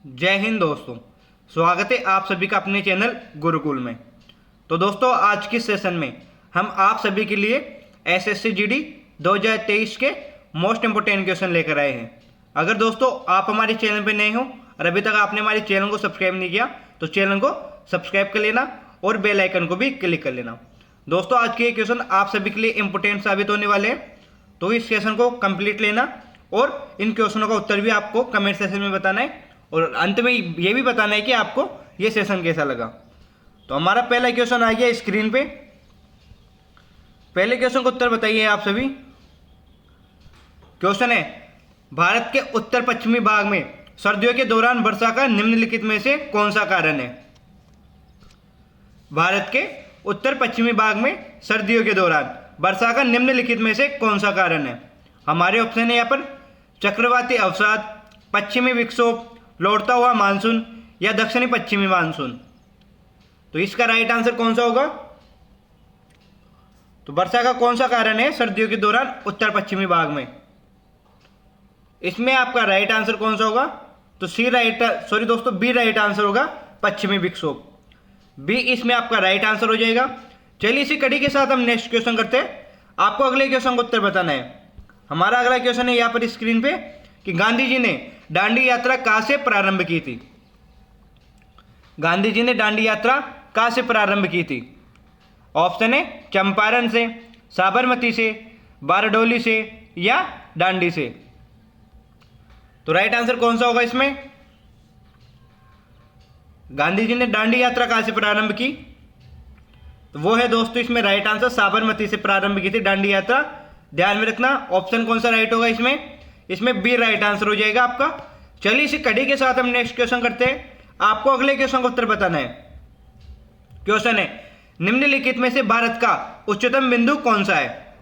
जय हिंद दोस्तों। स्वागत है आप सभी का अपने चैनल गुरुकुल में। तो दोस्तों आज के सेशन में हम आप सभी के लिए एसएससी जीडी 2023 के मोस्ट इंपोर्टेंट क्वेश्चन लेकर आए हैं। अगर दोस्तों आप हमारे चैनल पर नए हो और अभी तक आपने हमारे चैनल को सब्सक्राइब नहीं किया तो चैनल को सब्सक्राइब कर लेना और बेल आइकन को भी क्लिक कर लेना। दोस्तों आज के क्वेश्चन आप सभी के लिए इंपोर्टेंट साबित होने वाले हैं, तो इस सेशन को कंप्लीट लेना और इन क्वेश्चनों का उत्तर भी आपको कमेंट सेशन में बताना है और अंत में ये भी बताना है कि आपको ये सेशन कैसा लगा। तो हमारा पहला क्वेश्चन आ गया स्क्रीन पे। पहले क्वेश्चन का उत्तर बताइए आप सभी। क्वेश्चन है, भारत के उत्तर पश्चिमी भाग में सर्दियों के दौरान वर्षा का निम्नलिखित में से कौन सा कारण है? भारत के उत्तर पश्चिमी भाग में सर्दियों के दौरान वर्षा का निम्नलिखित में से कौन सा कारण है? हमारे ऑप्शन है यहाँ पर चक्रवाती अवसाद, पश्चिमी विक्षोभ, लौटता हुआ मानसून या दक्षिणी पश्चिमी मानसून। तो इसका राइट आंसर कौन सा होगा? तो वर्षा का कौन सा कारण है सर्दियों के दौरान उत्तर पश्चिमी भाग में? इसमें आपका राइट आंसर कौन सा होगा? तो बी राइट आंसर होगा, पश्चिमी विक्षोभ। बी इसमें आपका राइट आंसर हो जाएगा। चलिए इसी कड़ी के साथ हम नेक्स्ट क्वेश्चन करते हैं। आपको अगले क्वेश्चन का उत्तर बताना है। हमारा अगला क्वेश्चन है यहाँ पर स्क्रीन पे कि गांधी जी ने दांडी यात्रा कहां से प्रारंभ की थी? गांधी जी ने दांडी यात्रा कहां से प्रारंभ की थी? ऑप्शन है चंपारण से, साबरमती से, बारडोली से या दांडी से। तो राइट आंसर कौन सा होगा इसमें? गांधी जी ने दांडी यात्रा कहां से प्रारंभ की? तो वो है दोस्तों इसमें राइट आंसर साबरमती से प्रारंभ की थी दांडी यात्रा। ध्यान में रखना ऑप्शन कौन सा राइट होगा इसमें बी राइट आंसर हो जाएगा आपका। चलिए इसी कड़ी के साथ हम नेक्स्ट क्वेश्चन करते हैं। आपको अगले क्वेश्चन का उत्तर बताना है। क्वेश्चन है, निम्नलिखित में से भारत का उच्चतम बिंदु कौन सा है?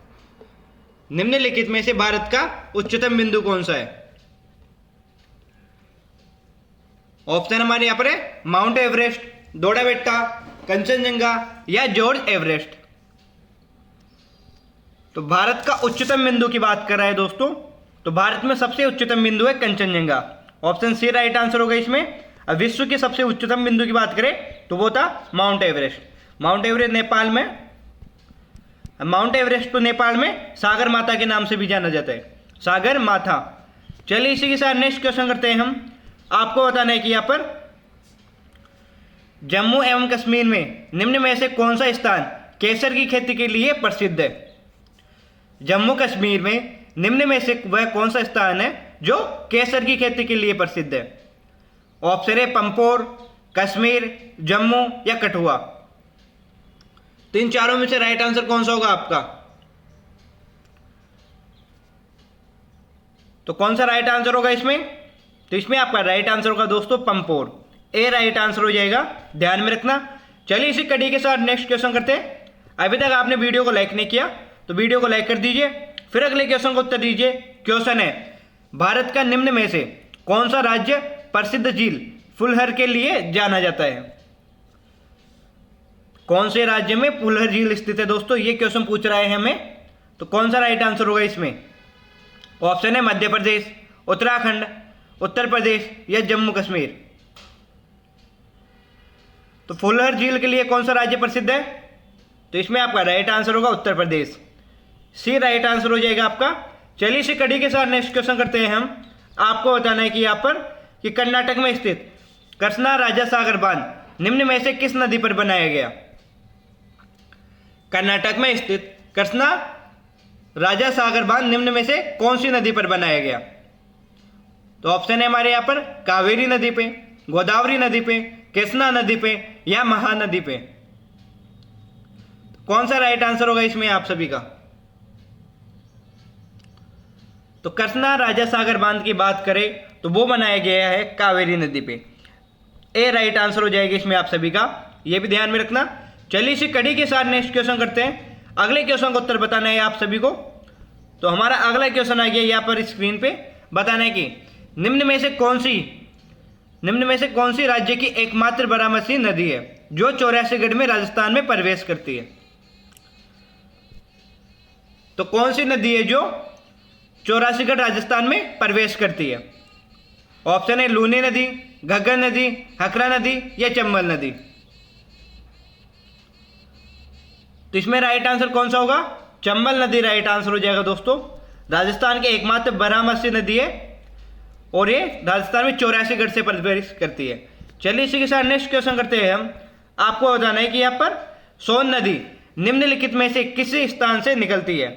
निम्नलिखित में से भारत का उच्चतम बिंदु कौन सा है? ऑप्शन हमारे यहां पर है माउंट एवरेस्ट, दोड़ा बेट्टा, कंचनजंगा या जॉर्ज एवरेस्ट। तो भारत का उच्चतम बिंदु की बात कर रहा है दोस्तों, तो भारत में सबसे उच्चतम बिंदु है Kanchenjunga. Option C right answer होगा इसमें। अब विश्व के सबसे उच्चतम बिंदु की बात करें तो वो था mount Everest. Mount Everest Nepal में, माउंट एवरेस्ट तो नेपाल में सागर माता के नाम से भी जाना जाता है, सागर माता। चलिए इसी के साथ नेक्स्ट क्वेश्चन करते हैं हम। आपको बताना है कि यहाँ पर जम्मू एवं कश्मीर में निम्न में से कौन सा स्थान केसर की खेती के लिए प्रसिद्ध है? जम्मू कश्मीर में निम्न में से वह कौन सा स्थान है जो केसर की खेती के लिए प्रसिद्ध है? ऑप्शन है पंपोर, कश्मीर, जम्मू या कठुआ। तो इन चारों में से राइट आंसर कौन सा होगा आपका? तो कौन सा राइट आंसर होगा इसमें? तो इसमें आपका राइट आंसर होगा दोस्तों पंपोर। ए राइट आंसर हो जाएगा, ध्यान में रखना। चलिए इसी कड़ी के साथ नेक्स्ट क्वेश्चन करते हैं। अभी तक आपने वीडियो को लाइक नहीं किया तो वीडियो को लाइक कर दीजिए, फिर अगले क्वेश्चन को उत्तर दीजिए। क्वेश्चन है, भारत का निम्न में से कौन सा राज्य प्रसिद्ध झील फुलहर के लिए जाना जाता है? कौन से राज्य में फुलहर झील स्थित है दोस्तों, ये क्वेश्चन पूछ रहा है हमें। तो कौन सा राइट आंसर होगा इसमें? ऑप्शन है मध्य प्रदेश, उत्तराखंड, उत्तर प्रदेश या जम्मू कश्मीर। तो फुलहर झील के लिए कौन सा राज्य प्रसिद्ध है? तो इसमें आपका राइट आंसर होगा उत्तर प्रदेश। सी राइट आंसर हो जाएगा आपका। चलिए इसी कड़ी के साथ नेक्स्ट क्वेश्चन करते हैं हम। आपको बताना है कि यहाँ पर कि कर्नाटक में स्थित कृष्णा राजा सागर बांध निम्न में से किस नदी पर बनाया गया? कर्नाटक में स्थित कृष्णा राजा सागर बांध निम्न में से कौन सी नदी पर बनाया गया? तो ऑप्शन है हमारे यहाँ पर कावेरी नदी पे, गोदावरी नदी पे, कृष्णा नदी पे या महानदी पे। कौन सा राइट आंसर होगा इसमें आप सभी का? तो कृष्णा राजा सागर बांध की बात करें तो वो बनाया गया है कावेरी नदी पे। ए राइट आंसर हो जाएगा इसमें आप सभी का, ये भी ध्यान में रखना। चलिए इसी कड़ी के साथ नेक्स्ट क्वेश्चन करते हैं। अगले क्वेश्चन का उत्तर बताना है आप सभी को। तो हमारा अगला क्वेश्चन आ गया यहाँ पर स्क्रीन पे। बताना है कि निम्न में से कौन सी राज्य की एकमात्र बारामती नदी है जो 84गढ़ में राजस्थान में प्रवेश करती है? तो कौन सी नदी है जो 84गढ़ राजस्थान में प्रवेश करती है? ऑप्शन है लूनी नदी, घग्गर नदी, हकरा नदी या चंबल नदी। तो इसमें राइट आंसर कौन सा होगा? चंबल नदी राइट आंसर हो जाएगा दोस्तों। राजस्थान की एकमात्र बारहमासी नदी है और ये राजस्थान में 84 गढ़ से प्रवेश करती है। चलिए इसी के साथ नेक्स्ट क्वेश्चन करते हैं हम। आपको बताना है कि यहाँ पर सोन नदी निम्नलिखित में से किस स्थान से निकलती है?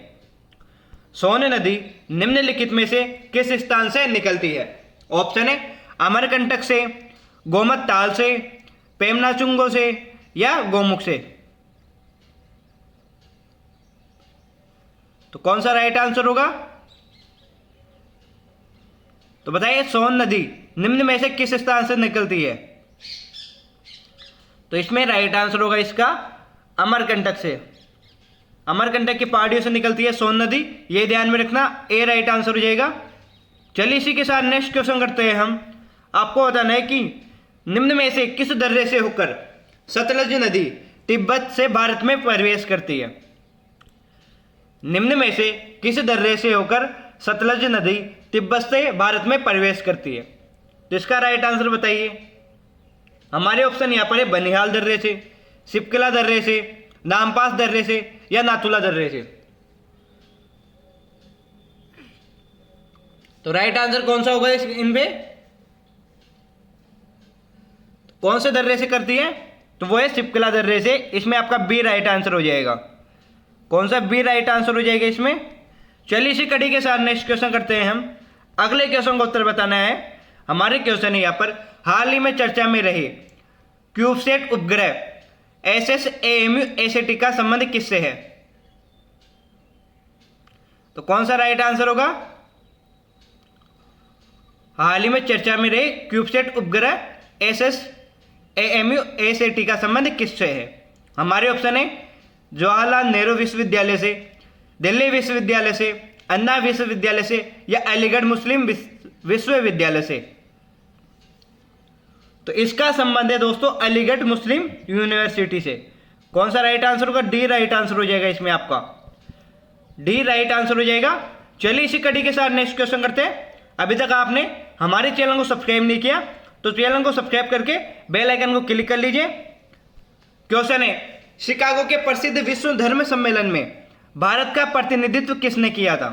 सोन नदी निम्नलिखित में से किस स्थान से निकलती है? ऑप्शन है अमरकंटक से, गोमत ताल से, पेमनाचुंगो से या गोमुख से। तो कौन सा राइट आंसर होगा? तो बताइए सोन नदी निम्न में से किस स्थान से निकलती है? तो इसमें राइट आंसर होगा इसका अमरकंटक से। अमरकंटक की पहाड़ियों से निकलती है सोन नदी, ये ध्यान में रखना, ए राइट आंसर हो जाएगा। चलिए इसी के साथ नेक्स्ट क्वेश्चन करते हैं हम। आपको बताना है कि निम्न में से किस दर्रे से होकर सतलज नदी तिब्बत से भारत में प्रवेश करती है? निम्न में से किस दर्रे से होकर सतलज नदी तिब्बत से भारत में प्रवेश करती है? तो इसका राइट आंसर बताइए। हमारे ऑप्शन यहाँ पर है बनिहाल दर्रे से, सिपकला दर्रे से, नामपास दर्रे से या नाथुला दर्रे से। तो राइट आंसर कौन सा होगा इनपे? कौन से दर्रे से करती है? तो वो है सिपकला दर्रे से। इसमें आपका बी राइट आंसर हो जाएगा। कौन सा? बी राइट आंसर हो जाएगा इसमें। चलिए इसी कड़ी के साथ नेक्स्ट क्वेश्चन करते हैं हम। अगले क्वेश्चन का उत्तर बताना है। हमारे क्वेश्चन है यहाँ पर हाल ही में चर्चा में रहे क्यूबसेट उपग्रह SSAMU ASAT का संबंध किससे है? तो कौन सा राइट आंसर होगा? हाल ही में चर्चा में रहे क्यूबसेट उपग्रह SSAMU ASAT का संबंध किससे है? हमारे ऑप्शन है जवाहरलाल नेहरू विश्वविद्यालय से, दिल्ली विश्वविद्यालय से, अन्ना विश्वविद्यालय से या अलीगढ़ मुस्लिम विश्वविद्यालय से। तो इसका संबंध है दोस्तों अलीगढ़ मुस्लिम यूनिवर्सिटी से। कौन सा राइट आंसर होगा? डी राइट आंसर हो जाएगा इसमें आपका। डी राइट आंसर हो जाएगा। चलिए इसी कड़ी के साथ नेक्स्ट क्वेश्चन करते हैं। अभी तक आपने हमारे चैनल को सब्सक्राइब नहीं किया तो चैनल को सब्सक्राइब करके बेल आइकन को क्लिक कर लीजिए। क्वेश्चन है शिकागो के प्रसिद्ध विश्व धर्म सम्मेलन में भारत का प्रतिनिधित्व किसने किया था?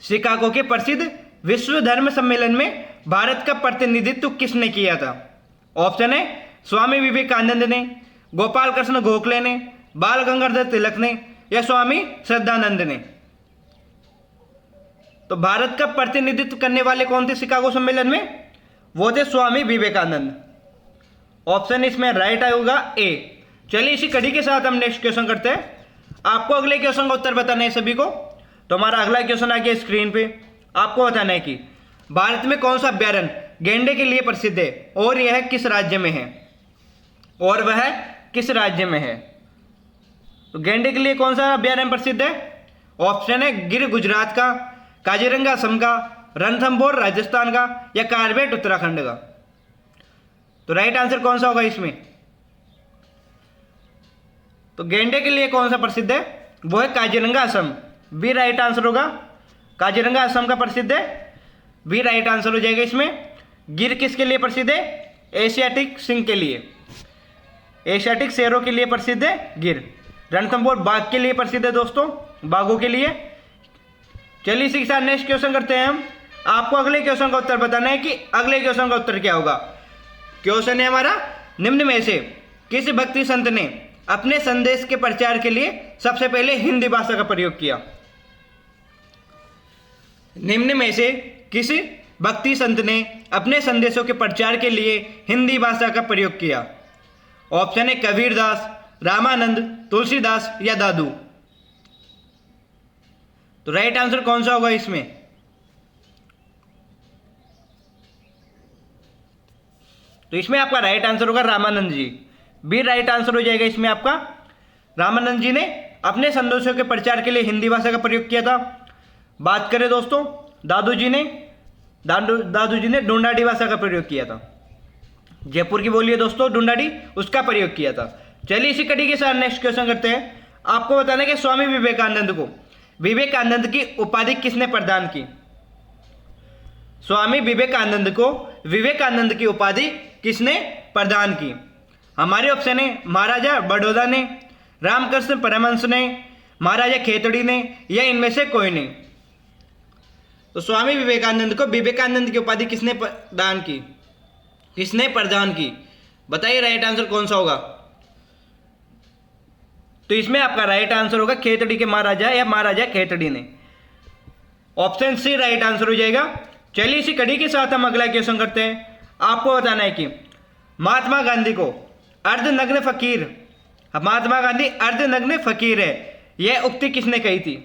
शिकागो के प्रसिद्ध विश्व धर्म सम्मेलन में भारत का प्रतिनिधित्व किसने किया था? ऑप्शन है स्वामी विवेकानंद ने, गोपाल कृष्ण गोखले ने, बाल गंगाधर तिलक ने या स्वामी श्रद्धानंद ने। तो भारत का प्रतिनिधित्व करने वाले कौन थे शिकागो सम्मेलन में? वो थे स्वामी विवेकानंद। ऑप्शन इसमें राइट आएगा ए। चलिए इसी कड़ी के साथ हम नेक्स्ट क्वेश्चन करते हैं। आपको अगले क्वेश्चन का उत्तर बताना है सभी को। तो हमारा अगला क्वेश्चन आ गया स्क्रीन पे। आपको बताना है कि भारत में कौन सा अभ्यारण्य गेंडे के लिए प्रसिद्ध है और यह किस राज्य में है? और वह किस राज्य में है? तो गेंडे के लिए कौन सा अभ्यारण्य प्रसिद्ध है? ऑप्शन है गिर गुजरात का, काजीरंगा असम का, रणथंभौर राजस्थान का या कार्बेट उत्तराखंड का। तो राइट आंसर कौन सा होगा इसमें? तो गेंडे के लिए कौन सा प्रसिद्ध है? वो है Kaziranga Assam. B right answer होगा। काजीरंगा असम का प्रसिद्ध है, बी राइट आंसर हो जाएगा इसमें। गिर किसके लिए प्रसिद्ध है? एशियाटिक सिंह के लिए, एशियाटिक शेरों के लिए प्रसिद्ध है गिर। रणथंभौर बाघ के लिए प्रसिद्ध है दोस्तों, बाघों के लिए। चलिए इसी के साथ नेक्स्ट क्वेश्चन करते हैं हम। आपको अगले क्वेश्चन का उत्तर बताना है कि अगले क्वेश्चन का उत्तर क्या होगा। क्वेश्चन है हमारा निम्न में से किस भक्ति संत ने अपने संदेश के प्रचार के लिए सबसे पहले हिंदी भाषा का प्रयोग किया? निम्न में से किस भक्ति संत ने अपने संदेशों के प्रचार के लिए हिंदी भाषा का प्रयोग किया? ऑप्शन है कबीरदास, रामानंद, तुलसीदास या दादू। तो राइट आंसर कौन सा होगा इसमें? तो इसमें आपका राइट आंसर होगा रामानंद जी। बी राइट आंसर हो जाएगा इसमें आपका। रामानंद जी ने अपने संदेशों के प्रचार के लिए हिंदी भाषा का प्रयोग किया था। बात करें दोस्तों दादू जी ने ढूंढाड़ी भाषा का प्रयोग किया था। जयपुर की बोली है दोस्तों ढूंढाड़ी, उसका प्रयोग किया था। चलिए इसी कड़ी के साथ नेक्स्ट क्वेश्चन करते हैं। आपको बताना है कि स्वामी विवेकानंद को विवेकानंद की उपाधि किसने प्रदान की? स्वामी विवेकानंद को विवेकानंद की उपाधि किसने प्रदान की? हमारे ऑप्शन है महाराजा बड़ौदा ने, रामकृष्ण परमहंस ने, महाराजा खेतड़ी ने, या इनमें से कोई नहीं। तो स्वामी विवेकानंद को विवेकानंद की उपाधि किसने प्रदान की? किसने प्रदान की? बताइए राइट आंसर कौन सा होगा? तो इसमें आपका राइट आंसर होगा खेतड़ी के महाराजा या महाराजा खेतड़ी ने। ऑप्शन सी राइट आंसर हो जाएगा। चलिए इसी कड़ी के साथ हम अगला क्वेश्चन करते हैं। आपको बताना है कि महात्मा गांधी को अर्धनग्न फकीर, महात्मा गांधी अर्धनग्न फकीर है, यह उक्ति किसने कही थी?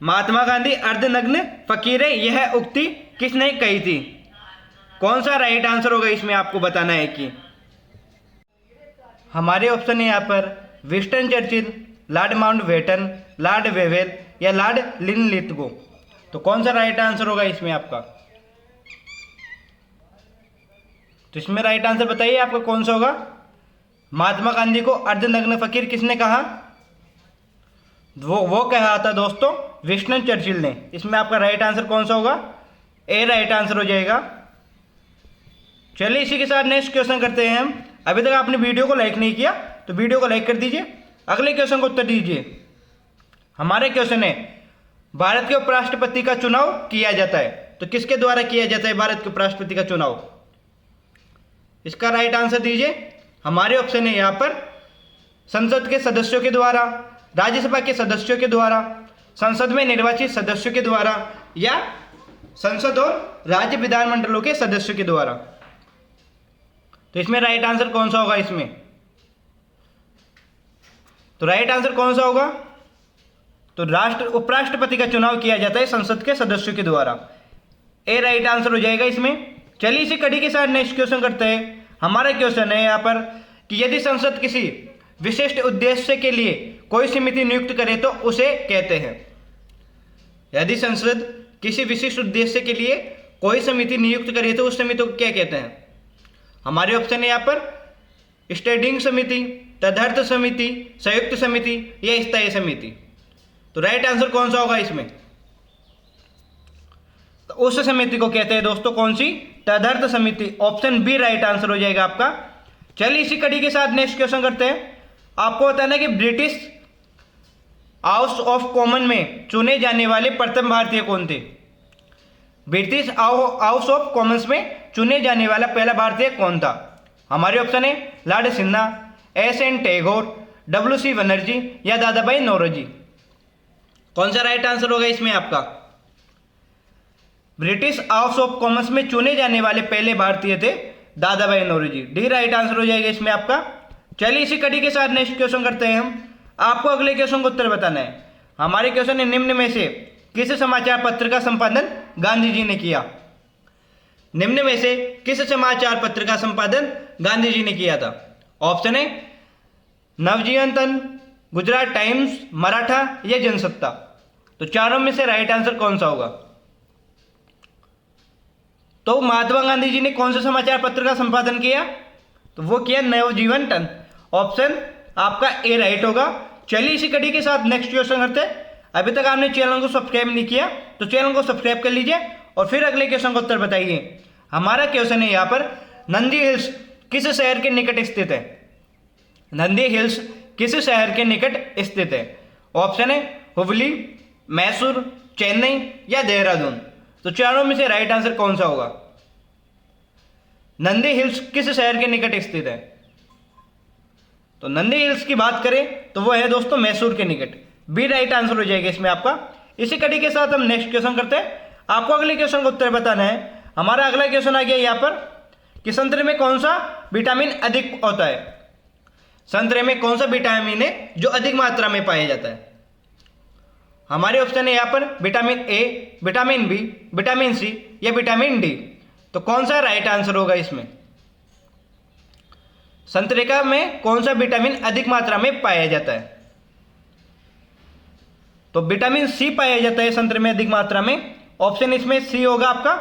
महात्मा गांधी अर्धनग्न फकीर है, यह उक्ति किसने कही थी? कौन सा राइट आंसर होगा इसमें आपको बताना है कि हमारे ऑप्शन है यहाँ पर Winston Churchill, Lord Mountbatten, Lord Wavell या लॉर्ड लिनलिथगो। तो कौन सा राइट आंसर होगा इसमें आपका? तो इसमें राइट आंसर बताइए आपका कौन सा होगा? महात्मा गांधी को अर्धनग्न फकीर किसने कहा? वो कहा था दोस्तों विंस्टन चर्चिल ने। इसमें आपका राइट आंसर कौन सा होगा? ए राइट आंसर हो जाएगा। चलिए इसी के साथ नेक्स्ट क्वेश्चन करते हैं हम। अभी तक आपने वीडियो को लाइक नहीं किया तो वीडियो को लाइक कर दीजिए, अगले क्वेश्चन को उत्तर दीजिए। हमारे क्वेश्चन है भारत के उपराष्ट्रपति का चुनाव किया जाता है, तो किसके द्वारा किया जाता है भारत के उपराष्ट्रपति का चुनाव? इसका राइट आंसर दीजिए। हमारे ऑप्शन है यहाँ पर संसद के सदस्यों के द्वारा, राज्यसभा के सदस्यों के द्वारा, संसद में निर्वाचित सदस्यों के द्वारा, या संसद और राज्य विधानमंडलों के सदस्यों के द्वारा। तो इसमें राइट आंसर कौन सा होगा इसमें? तो राइट आंसर कौन सा होगा? तो उपराष्ट्रपति का चुनाव किया जाता है संसद के सदस्यों के द्वारा। ए राइट आंसर हो जाएगा इसमें। चलिए इसी कड़ी के साथ नेक्स्ट क्वेश्चन करते हैं। हमारा क्वेश्चन है यहाँ पर कि यदि संसद किसी विशिष्ट उद्देश्य के लिए कोई समिति नियुक्त करे तो उसे कहते हैं। यदि संसद किसी विशिष्ट उद्देश्य के लिए कोई समिति नियुक्त करे तो उस समिति को क्या कहते हैं? हमारे ऑप्शन है यहाँ पर स्टैंडिंग समिति, तदर्थ समिति, संयुक्त समिति या स्थायी समिति। तो राइट आंसर कौन सा होगा इसमें? तो उस समिति को कहते हैं दोस्तों कौन सी? तदर्थ समिति। ऑप्शन बी राइट आंसर हो जाएगा आपका। चलिए इसी कड़ी के साथ नेक्स्ट क्वेश्चन करते हैं। आपको बताना है कि ब्रिटिश हाउस ऑफ कॉमन में चुने जाने वाले प्रथम भारतीय कौन थे? ब्रिटिश हाउस ऑफ कॉमन्स में चुने जाने वाला पहला भारतीय कौन था? हमारे ऑप्शन है लॉर्ड सिन्हा, एस.एन. टैगोर, डब्ल्यू.सी. बनर्जी या दादाभाई नौरोजी। कौन सा राइट आंसर होगा इसमें आपका? ब्रिटिश हाउस ऑफ कॉमन्स में चुने जाने वाले पहले भारतीय थे Dadabhai Naoroji. D right answer हो जाएगा इसमें आपका। चलिए इसी कड़ी के साथ नेक्स्ट क्वेश्चन करते हैं हम। आपको अगले क्वेश्चन का उत्तर बताना है। हमारे क्वेश्चन है निम्न में से किस समाचार पत्र का संपादन गांधी जी ने किया? निम्न में से किस समाचार पत्र का संपादन गांधी जी ने किया था? ऑप्शन है नवजीवन, गुजरात टाइम्स, मराठा या जनसत्ता। तो चारों में से राइट आंसर कौन सा होगा? तो महात्मा गांधी जी ने कौन से समाचार पत्र का संपादन किया? तो वो किया नवजीवन टन। ऑप्शन आपका ए राइट होगा। चलिए इसी कड़ी के साथ नेक्स्ट क्वेश्चन करते हैं। अभी तक आपने चैनल को सब्सक्राइब नहीं किया तो चैनल को सब्सक्राइब कर लीजिए और फिर अगले क्वेश्चन का उत्तर बताइए। हमारा क्वेश्चन है यहाँ पर नंदी हिल्स किस शहर के निकट स्थित है? नंदी हिल्स किस शहर के निकट स्थित है? ऑप्शन है हुबली, मैसूर, चेन्नई या देहरादून। तो चारों में से राइट आंसर कौन सा होगा? नंदी हिल्स किस शहर के निकट स्थित है? तो नंदी हिल्स की बात करें तो वो है दोस्तों मैसूर के निकट। बी राइट आंसर हो जाएगा इसमें आपका। इसी कड़ी के साथ हम नेक्स्ट क्वेश्चन करते हैं। आपको अगले क्वेश्चन का उत्तर बताना है। हमारा अगला क्वेश्चन आ गया यहाँ पर कि संतरे में कौन सा विटामिन अधिक होता है? संतरे में कौन सा विटामिन है जो अधिक मात्रा में पाया जाता है? हमारे ऑप्शन है यहाँ पर vitamin A, vitamin B, vitamin C या विटामिन डी। तो कौन सा राइट आंसर होगा इसमें? संतरे का में कौन सा विटामिन अधिक मात्रा में पाया जाता है? तो विटामिन सी पाया जाता है संतरे में अधिक मात्रा में। ऑप्शन इसमें सी होगा आपका।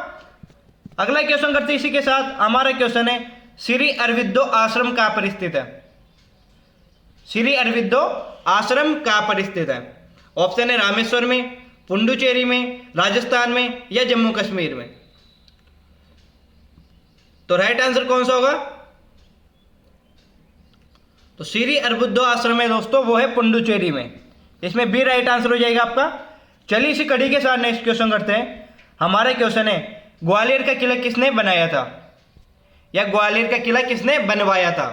अगला क्वेश्चन करते हैं इसी के साथ। हमारा क्वेश्चन है श्री अरबिंदो आश्रम कहाँ पर स्थित है? श्री अरबिंदो आश्रम कहाँ पर स्थित है? ऑप्शन है रामेश्वर में, पुडुचेरी में, राजस्थान में या जम्मू कश्मीर में? तो राइट आंसर कौन सा होगा? तो श्री अरबिंदो आश्रम है दोस्तों, वो है पुडुचेरी में। इसमें बी राइट आंसर हो जाएगा आपका। चलिए इसी कड़ी के साथ नेक्स्ट क्वेश्चन करते हैं। हमारा क्वेश्चन है, ग्वालियर का किला किसने बनाया था, या ग्वालियर का किला किसने बनवाया था?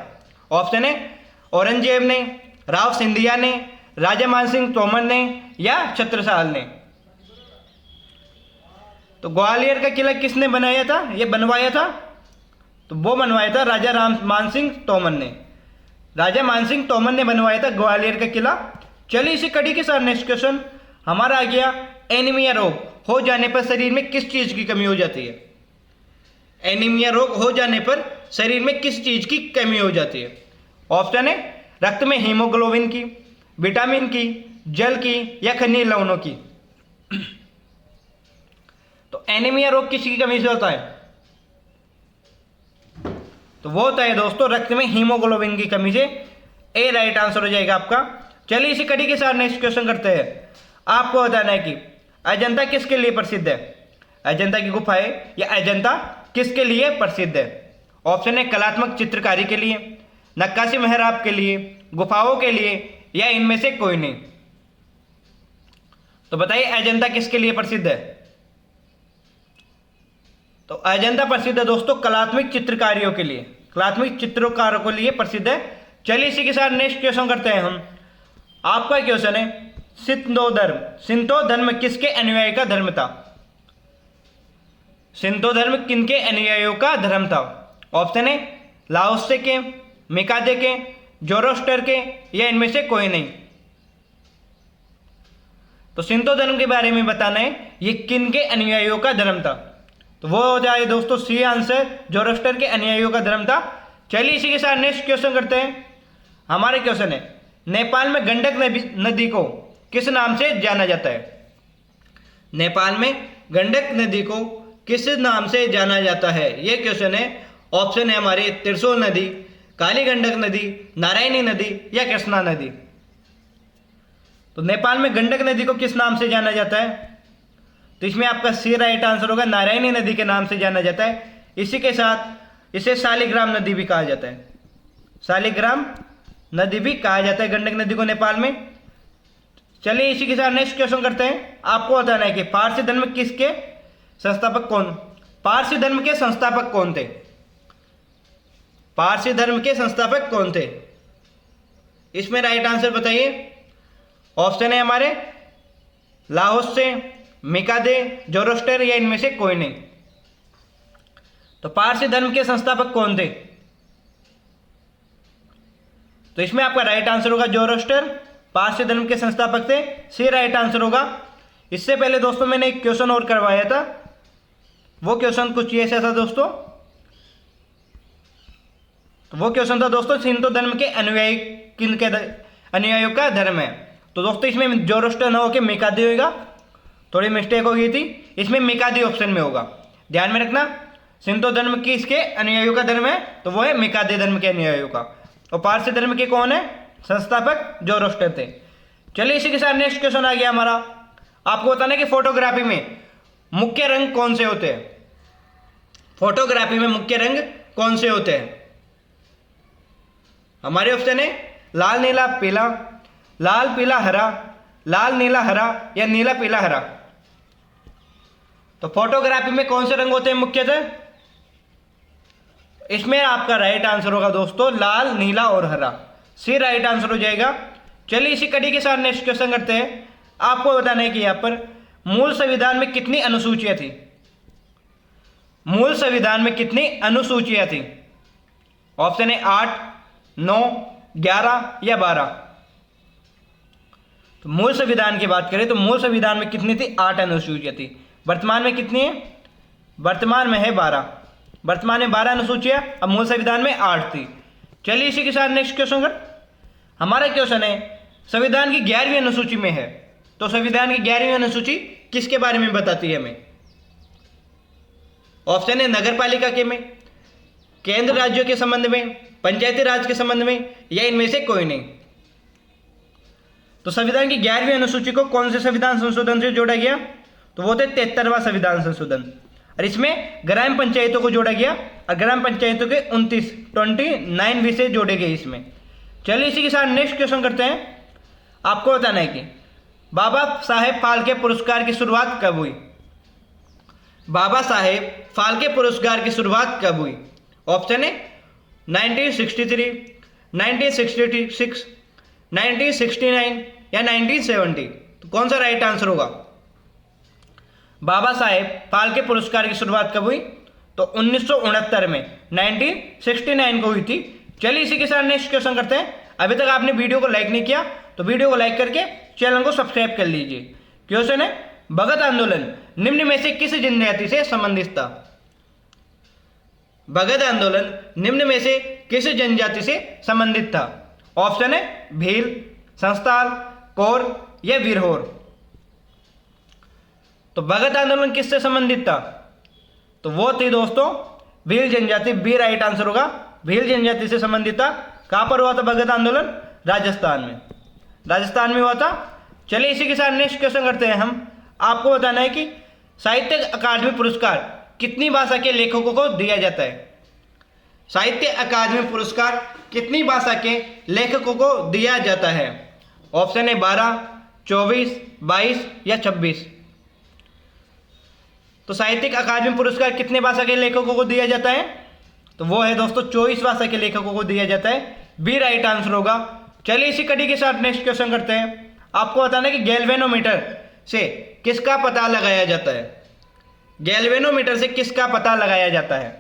ऑप्शन है औरंगजेब ने, राव सिंधिया ने, राजा मानसिंह तोमर ने या छत्रसाल ने। तो ग्वालियर का किला किसने बनाया था, ये बनवाया था? तो वो बनवाया था राजा मानसिंह तोमर ने। राजा मानसिंह तोमर ने बनवाया था ग्वालियर का किला। चलिए इसी कड़ी के साथ नेक्स्ट क्वेश्चन हमारा आ गया, एनीमिया रोग हो जाने पर शरीर में किस चीज की कमी हो जाती है? एनीमिया रोग हो जाने पर शरीर में किस चीज की कमी हो जाती है? ऑप्शन है रक्त में हीमोग्लोबिन की, विटामिन की, जल की या खनिज लवणों की। तो एनीमिया रोग किसकी कमी से होता है? तो वो होता है दोस्तों रक्त में हीमोग्लोबिन की कमी से। ए राइट आंसर हो जाएगा आपका। चलिए इसी कड़ी के साथ नेक्स्ट क्वेश्चन करते हैं। आपको बताना है कि अजंता किसके लिए प्रसिद्ध है? अजंता की गुफाएं या अजंता किसके लिए प्रसिद्ध है? ऑप्शन है कलात्मक चित्रकारी के लिए, नक्काशी मेहराब के लिए, गुफाओं के लिए या इनमें से कोई नहीं। तो बताइए अजंता किसके लिए प्रसिद्ध है? तो अजंता प्रसिद्ध है दोस्तों कलात्मक चित्रकारियों के लिए, कलात्मक चित्रकारों के लिए प्रसिद्ध है। चलिए इसी के साथ नेक्स्ट क्वेश्चन करते हैं हम। आपका क्वेश्चन है शिंतो धर्म, शिंतो धर्म किसके अनुयायी का धर्म था? शिंतो धर्म किनके अनुयायियों का धर्म था? ऑप्शन है लाओत्से के, मिकादे के, जोरोस्टर के या इनमें से कोई नहीं। तो शिंतो धर्म के बारे में बताना है ये किनके अनुयायियों का धर्म था। तो वो हो जाए दोस्तों सी आंसर, जोरोस्टर के अनुयायियों का धर्म था। चलिए इसी के साथ नेक्स्ट क्वेश्चन करते हैं। हमारे क्वेश्चन है नेपाल में गंडक नदी को किस नाम से जाना जाता है? नेपाल में गंडक नदी को किस नाम से जाना जाता है? ये क्वेश्चन है। ऑप्शन है हमारे त्रिशूल नदी, काली गंडक नदी, नारायणी नदी या कृष्णा नदी। तो नेपाल में गंडक नदी को किस नाम से जाना जाता है? तो इसमें आपका सी राइट आंसर होगा, नारायणी नदी के नाम से जाना जाता है। इसी के साथ इसे शालिग्राम नदी भी कहा जाता है, शालिग्राम नदी भी कहा जाता है गंडक नदी को नेपाल में। चलिए इसी के साथ नेक्स्ट क्वेश्चन करते हैं। आपको बताना है कि पारसी धर्म किसके संस्थापक कौन? पारसी धर्म के संस्थापक कौन थे? पारसी धर्म के संस्थापक कौन थे? इसमें राइट आंसर बताइए। ऑप्शन है हमारे लाओत्से, मिकादे, जोरोस्टर या इनमें से कोई नहीं। तो पारसी धर्म के संस्थापक कौन थे? तो इसमें आपका राइट आंसर होगा जोरोस्टर, पारसी धर्म के संस्थापक थे। सी राइट आंसर होगा। इससे पहले दोस्तों मैंने एक क्वेश्चन और करवाया था, वो क्वेश्चन कुछ ऐसा था दोस्तों। तो वो क्वेश्चन था दोस्तों शिंतो धर्म के अनुयायी किनके अनुयायियों का धर्म है? तो दोस्तों इसमें जोरोस्टर ना होकर मिकादे होगा, थोड़ी मिस्टेक हो गई थी। इसमें मिकादे ऑप्शन में होगा, ध्यान में रखना। शिंतो धर्म की इसके अनुयायियों का धर्म है तो वो है मिकादे धर्म के अनुयायियों का। और पारसी धर्म के कौन है संस्थापक? जोरोस्टर थे। चलिए इसी के साथ नेक्स्ट क्वेश्चन आ गया हमारा। आपको बताना है कि फोटोग्राफी में मुख्य रंग कौन से होते हैं? फोटोग्राफी में मुख्य रंग कौन से होते हैं? हमारे ऑप्शन है लाल नीला पीला, लाल पीला हरा, लाल नीला हरा या नीला पीला हरा। तो फोटोग्राफी में कौन से रंग होते हैं मुख्यतः? इसमें आपका राइट आंसर होगा दोस्तों लाल, नीला और हरा। सी राइट आंसर हो जाएगा। चलिए इसी कड़ी के साथ नेक्स्ट क्वेश्चन करते हैं। आपको बताना है कि यहां पर मूल संविधान में कितनी अनुसूचियां थी? मूल संविधान में कितनी अनुसूचियां थी? ऑप्शन है 8, 9, 11 या 12। तो मूल संविधान की बात करें तो मूल संविधान में कितनी थी? 8 अनुसूचियां थी। वर्तमान में कितनी है? वर्तमान में है 12। वर्तमान में 12 अनुसूचियां, अब मूल संविधान में 8 थी। चलिए इसी के साथ नेक्स्ट क्वेश्चन कर। हमारा क्वेश्चन है संविधान की 11वीं अनुसूची में है, तो संविधान की 11वीं अनुसूची किसके बारे में बताती है हमें? ऑप्शन है नगर पालिका के में, केंद्र राज्यों के संबंध में, पंचायती राज के संबंध में या इनमें से कोई नहीं। तो संविधान की 11वीं अनुसूची को कौन से संविधान संशोधन से जोड़ा गया? तो वो थे 73वां संविधान संशोधन। और इसमें ग्राम पंचायतों को जोड़ा गया और ग्राम पंचायतों के 29 विषय जोड़े गए इसमें। चलिए इसी के साथ नेक्स्ट क्वेश्चन करते हैं। आपको बताना है कि बाबा साहेब फाल्के पुरस्कार की शुरुआत कब हुई? बाबा साहेब फाल्के पुरस्कार की शुरुआत कब हुई? ऑप्शन है 1963, 1966, 1969 या 1970। तो कौन सा राइट आंसर होगा? बाबा साहेब फाल्के पुरस्कार की शुरुआत कब हुई? तो 1969 में, 1969 को हुई थी। चलिए इसी के साथ नेक्स्ट क्वेश्चन करते हैं। अभी तक आपने वीडियो को लाइक नहीं किया तो वीडियो को लाइक करके चैनल को सब्सक्राइब कर लीजिए। क्वेश्चन है, भगत आंदोलन निम्न में से किस जनजाति से संबंधित था? भगत आंदोलन निम्न में से किस जनजाति से संबंधित था? ऑप्शन है भील, संस्थाल, कौर या विरहोर। तो भगत आंदोलन किससे संबंधित था? तो वो थी दोस्तों भील जनजाति। बी राइट आंसर होगा, भील जनजाति से संबंधित था। कहां पर हुआ था भगत आंदोलन? राजस्थान में, राजस्थान में हुआ था। चलिए इसी के साथ नेक्स्ट क्वेश्चन करते हैं हम। आपको बताना है कि साहित्य अकादमी पुरस्कार कितनी भाषा के लेखकों को दिया जाता है? साहित्य अकादमी पुरस्कार कितनी भाषा के लेखकों को दिया जाता है? ऑप्शन है 12, 24, 22 या 26। तो साहित्यिक अकादमी पुरस्कार कितने भाषा के लेखकों को दिया जाता है? तो वो है दोस्तों 24 भाषा के लेखकों को दिया जाता है। बी राइट आंसर होगा। चलिए इसी कड़ी के साथ नेक्स्ट क्वेश्चन करते हैं। आपको बताना है कि गैल्वेनोमीटर से किसका पता लगाया जाता है? गैल्वेनोमीटर से किसका पता लगाया जाता है?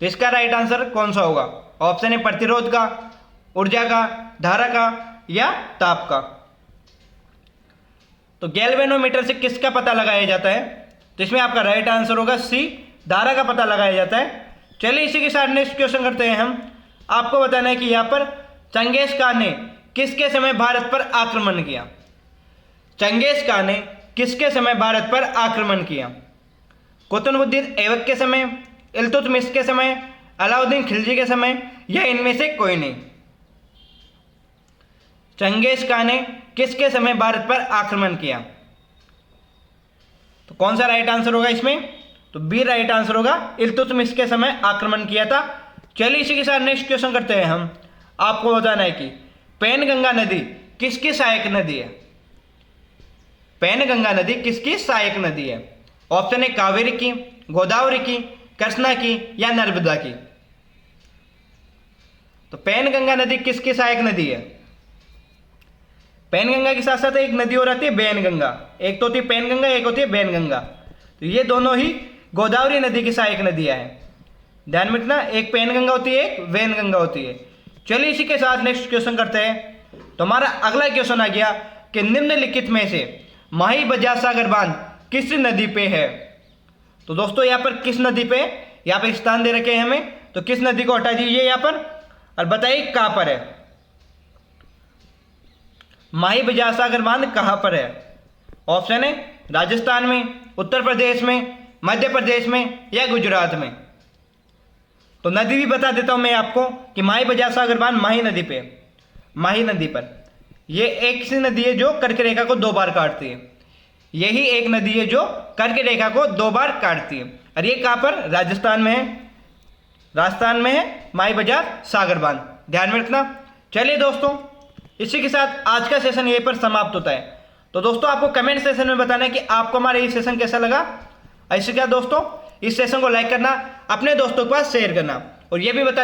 तो इसका राइट आंसर कौन सा होगा? ऑप्शन है प्रतिरोध का, ऊर्जा का, धारा का या ताप का। तो गैल्वेनोमीटर से किसका पता लगाया जाता है? तो इसमें आपका राइट आंसर होगा सी, धारा का पता लगाया जाता है। चलिए इसी के साथ नेक्स्ट क्वेश्चन करते हैं हम। आपको बताना है कि यहाँ पर चंगेज खान ने किसके समय भारत पर आक्रमण किया? चंगेज खान ने किसके समय भारत पर आक्रमण किया? कुतुबुद्दीन ऐबक के समय, इल्तुतमिश के समय, अलाउद्दीन खिलजी के समय या इनमें से कोई नहीं? चंगेज खान ने किसके समय भारत पर आक्रमण किया? तो कौन सा राइट आंसर होगा इसमें? तो बी राइट आंसर होगा, इल्तुतमिश के समय आक्रमण किया था। चलिए इसी के साथ नेक्स्ट क्वेश्चन करते हैं हम। आपको बताना है कि पैनगंगा नदी किसकी सहायक नदी है? पैनगंगा नदी किसकी सहायक नदी है? ऑप्शन है कावेरी की, गोदावरी की, कृष्णा की या नर्मदा की। तो पैनगंगा नदी किसकी सहायक नदी है? पैनगंगा के साथ साथ एक नदी और आती है बैनगंगा। एक तो होती है पैनगंगा, एक होती है बैनगंगा। तो ये दोनों ही गोदावरी नदी की सहायक नदियां हैं। ध्यान में रखना, एक पैनगंगा होती है, एक वैनगंगा होती है। चलिए इसी के साथ नेक्स्ट क्वेश्चन करते हैं। तो हमारा अगला क्वेश्चन आ गया कि निम्नलिखित में से माही बजाज सागर बांध किस नदी पे है? तो दोस्तों यहाँ पर किस नदी पे, यहाँ पे स्थान दे रखे हैं हमें, तो किस नदी को हटा दीजिए यहाँ पर और बताइए कहां पर है? माही बजाज सागर बांध कहां पर है? ऑप्शन है राजस्थान में, उत्तर प्रदेश में, मध्य प्रदेश में या गुजरात में। तो नदी भी बता देता हूं मैं आपको कि माही बजाज सागर बांध माही नदी पे, माही नदी पर। यह एक सी नदी है जो कर्क रेखा को 2 बार काटती है। यही एक नदी है जो कर्क रेखा को 2 बार काटती है। और ये कहां पर? राजस्थान में है, राजस्थान में है माही बजाज सागर बांध। ध्यान में रखना। चलिए दोस्तों इसी के साथ आज का सेशन यहीं पर समाप्त होता है। तो दोस्तों आपको कमेंट सेशन में बताना है कि आपको हमारा ये सेशन कैसा लगा। ऐसे क्या दोस्तों, इस सेशन को लाइक करना, अपने दोस्तों के पास शेयर करना और ये भी बताना